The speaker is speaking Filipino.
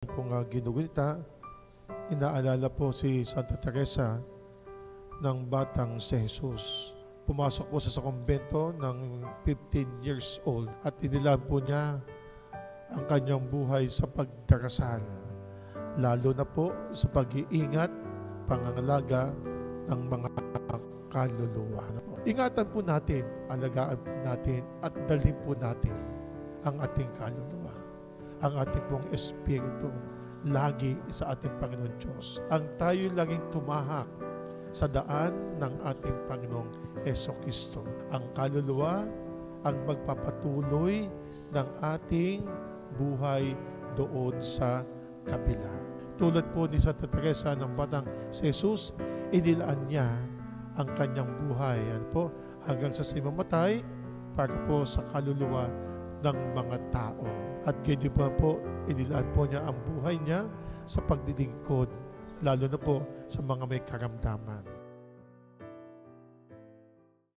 Pong ginugunita, inaalala po si Santa Teresa ng batang si Jesus. Pumasok po sa kumbento ng 15 years old at inilaan po niya ang kanyang buhay sa pagdarasal, lalo na po sa pag-iingat, pangangalaga ng mga kaluluwa. Ingatan po natin, alagaan po natin at dalhin po natin ang ating kaluluwa, ang ating pong espiritu lagi sa ating Panginoon Diyos. Ang tayo laging tumahak sa daan ng ating Panginoong Jesucristo. Ang kaluluwa ang magpapatuloy ng ating buhay doon sa kabila. Tulad po ni Santa Teresa ng batang si Jesus, inilaan niya ang kanyang buhay hanggang sa mamatay para po sa kaluluwa ng mga tao. At ganyan po, inilaan po niya ang buhay niya sa pagdilingkod, lalo na po sa mga may karamdaman.